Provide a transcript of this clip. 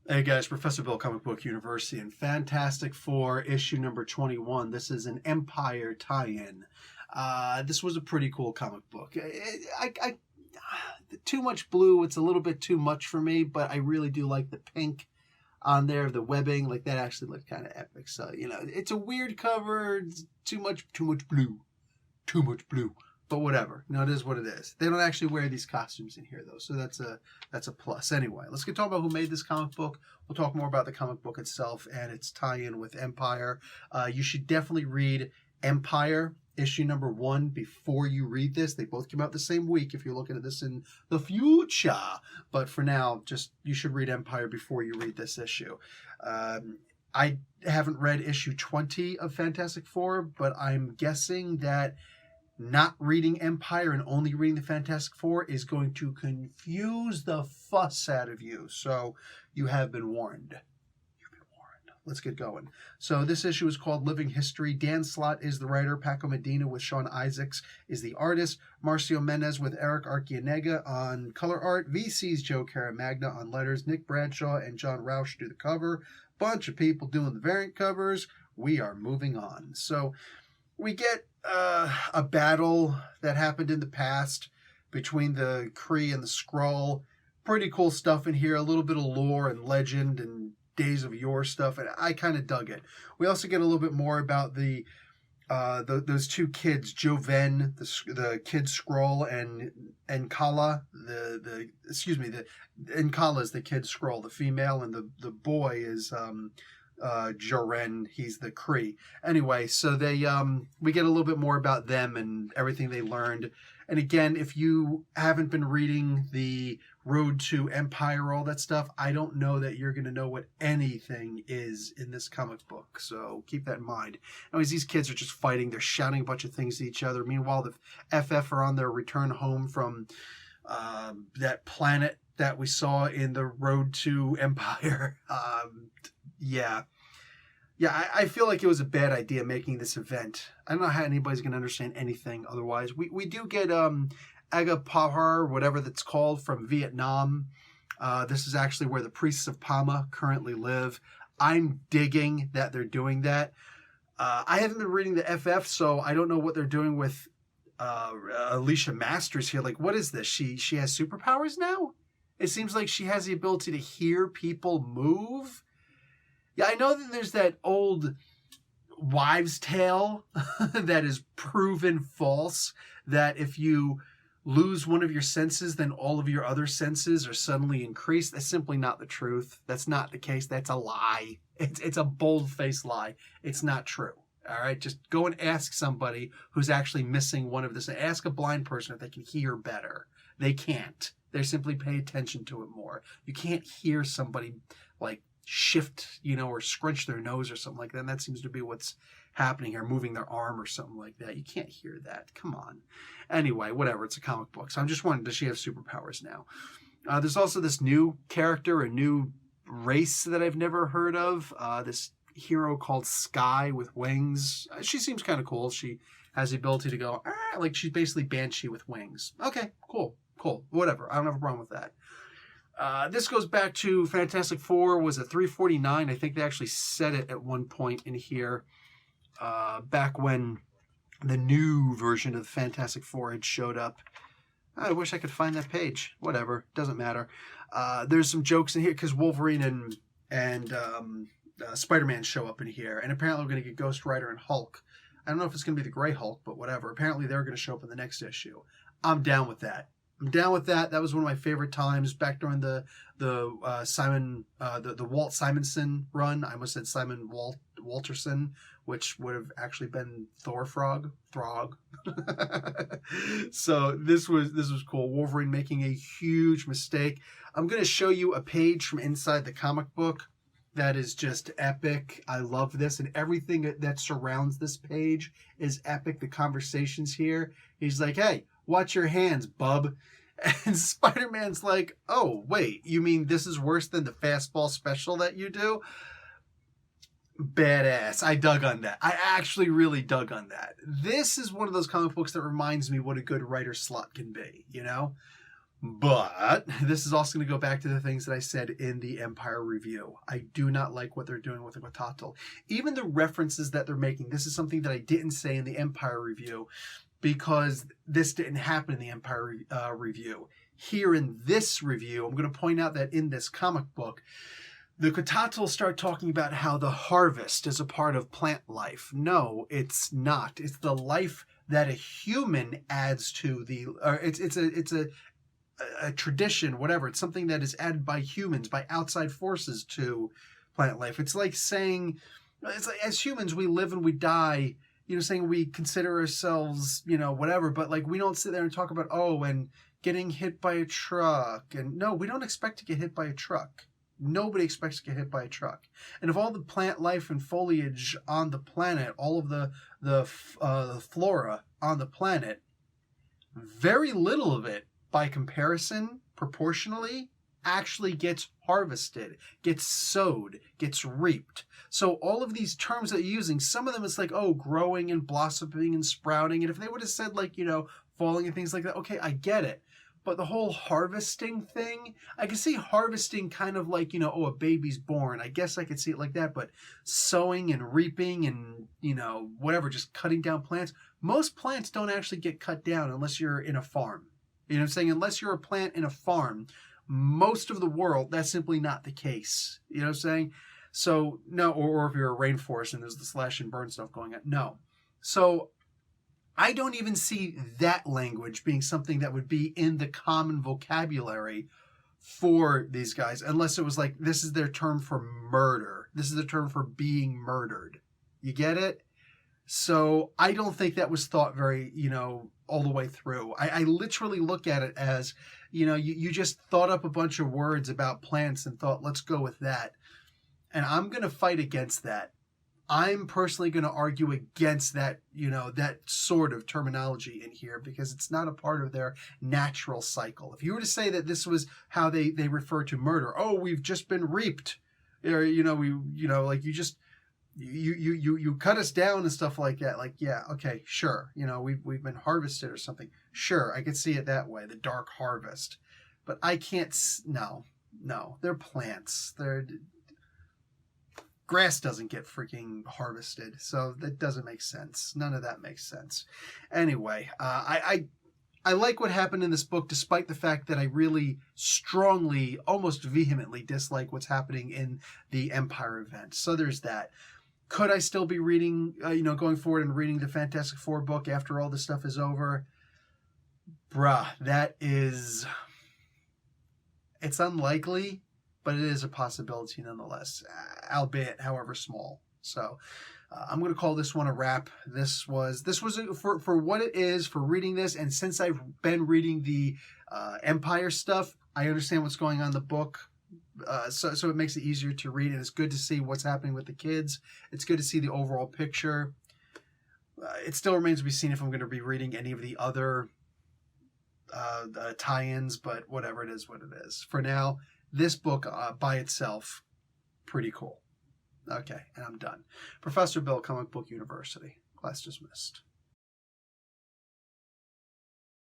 Hey guys, Professor Bill, Comic Book University, and Fantastic Four issue number 21. This is an Empire tie-in. This was a pretty cool comic book. Too much blue, it's a little bit too much for me, but I really do like the pink on there, the webbing, like that actually looked kind of epic. So, it's a weird cover, it's too much blue. Too much blue. But whatever. It is what it is. They don't actually wear these costumes in here though, so that's a plus. Anyway, let's get talking about who made this comic book. We'll talk more about the comic book itself and its tie-in with Empire. You should definitely read Empire issue number 1 before you read this. They both came out the same week if you're looking at this in the future. But for now, just you should read Empire before you read this issue. I haven't read issue 20 of Fantastic Four, but I'm guessing that not reading Empire and only reading the Fantastic Four is going to confuse the fuss out of you. So you have been warned. You've been warned. Let's get going. So this issue is called Living History. Dan Slott is the writer. Paco Medina with Sean Isaacs is the artist. Marcio Menez with Eric Arcianega on color art. VC's Joe Caramagna on letters. Nick Bradshaw and John Roush do the cover. Bunch of people doing the variant covers. We are moving on. So we get a battle that happened in the past between the Kree and the Skrull. Pretty cool stuff in here. A little bit of lore and legend and Days of Yore stuff, and I kind of dug it. We also get a little bit more about those two kids, Joven, the kid Skrull, and Kala, Nkala is the kid Skrull, the female, and the boy is Jaren, he's the Kree. Anyway, so we get a little bit more about them and everything they learned. And again, if you haven't been reading the Road to Empire, all that stuff, I don't know that you're going to know what anything is in this comic book. So keep that in mind. Anyways, these kids are just fighting. They're shouting a bunch of things to each other. Meanwhile, the FF are on their return home from that planet that we saw in the Road to Empire. Yeah, I feel like it was a bad idea making this event. I don't know how anybody's going to understand anything otherwise. We do get Aga Pahar, whatever that's called, from Vietnam. This is actually where the priests of Pama currently live. I'm digging that they're doing that. I haven't been reading the FF, so I don't know what they're doing with Alicia Masters here. Like, what is this? She has superpowers now? It seems like she has the ability to hear people move. Yeah, I know that there's that old wives' tale that is proven false, that if you lose one of your senses, then all of your other senses are suddenly increased. That's simply not the truth. That's not the case. That's a lie. It's a bold-faced lie. It's not true. All right, just go and ask somebody who's actually missing one of this. Ask a blind person if they can hear better. They can't. They simply pay attention to it more. You can't hear somebody like shift, or scrunch their nose or something like that. And that seems to be what's happening here, moving their arm or something like that. You can't hear that. Come on. Anyway, whatever. It's a comic book. So I'm just wondering, does she have superpowers now? There's also this new character, a new race that I've never heard of. This hero called Sky with wings. She seems kind of cool. She has the ability to go, like she's basically Banshee with wings. Okay, cool. Whatever. I don't have a problem with that. This goes back to Fantastic Four was at 349. I think they actually said it at one point in here, back when the new version of Fantastic Four had showed up. I wish I could find that page. Whatever, doesn't matter. There's some jokes in here because Wolverine and Spider-Man show up in here, and apparently we're going to get Ghost Rider and Hulk. I don't know if it's going to be the Gray Hulk, but whatever. Apparently they're going to show up in the next issue. I'm down with that. That was one of my favorite times back during the Walt Simonson run. I almost said Simon Walterson, which would have actually been Throg. So this was cool. Wolverine making a huge mistake. I'm going to show you a page from inside the comic book that is just epic. I love this, and everything that surrounds this page is epic. The conversations here. He's like, "Hey, watch your hands, bub." And Spider-Man's like, "Oh, wait, you mean this is worse than the fastball special that you do?" Badass. I dug on that. I actually really dug on that. This is one of those comic books that reminds me what a good writer Slott can be, But this is also going to go back to the things that I said in the Empire review. I do not like what they're doing with the Quetzalcoatl. Even the references that they're making, this is something that I didn't say in the Empire review because this didn't happen in the Empire review. Here in this review, I'm going to point out that in this comic book, the Quetzalcoatl start talking about how the harvest is a part of plant life. No, it's not. It's the life that a human adds to the. It's a tradition, whatever. It's something that is added by humans, by outside forces to plant life. It's like saying, it's like, as humans, we live and we die. Saying we consider ourselves, whatever. But like we don't sit there and talk about and getting hit by a truck. And no, we don't expect to get hit by a truck. Nobody expects to get hit by a truck. And of all the plant life and foliage on the planet, all of the flora on the planet, very little of it, by comparison, proportionally, actually gets harvested, gets sowed, gets reaped. So all of these terms that you're using, some of them it's like, growing and blossoming and sprouting. And if they would have said like, falling and things like that, okay, I get it. But the whole harvesting thing, I can see harvesting kind of like, a baby's born. I guess I could see it like that. But sowing and reaping and, whatever, just cutting down plants. Most plants don't actually get cut down unless you're in a farm. You know what I'm saying? Unless you're a plant in a farm, most of the world, that's simply not the case. You know what I'm saying? So, no, or if you're a rainforest and there's the slash and burn stuff going on. No. So, I don't even see that language being something that would be in the common vocabulary for these guys, unless it was like, this is their term for murder. This is the term for being murdered. You get it? So I don't think that was thought very, all the way through. I literally look at it as, you just thought up a bunch of words about plants and thought, let's go with that. And I'm going to fight against that. I'm personally going to argue against that, that sort of terminology in here because it's not a part of their natural cycle. If you were to say that this was how they refer to murder, we've just been reaped, or, like you just, you cut us down and stuff like that. Like, yeah, okay, sure. We've been harvested or something. Sure. I could see it that way. The dark harvest, but I can't. No, they're plants. Grass doesn't get freaking harvested. So that doesn't make sense. None of that makes sense. Anyway, I like what happened in this book, despite the fact that I really strongly, almost vehemently dislike what's happening in the Empire event. So there's that. Could I still be reading, going forward and reading the Fantastic Four book after all this stuff is over? It's unlikely, but it is a possibility nonetheless, albeit however small. So I'm going to call this one a wrap. This was for what it is, for reading this, and since I've been reading the Empire stuff, I understand what's going on in the book. So it makes it easier to read, and it's good to see what's happening with the kids. It's good to see the overall picture. It still remains to be seen if I'm going to be reading any of the other tie-ins, but whatever it is, what it is. For now, this book by itself, pretty cool. Okay, and I'm done. Professor Bill, Comic Book University. Class dismissed.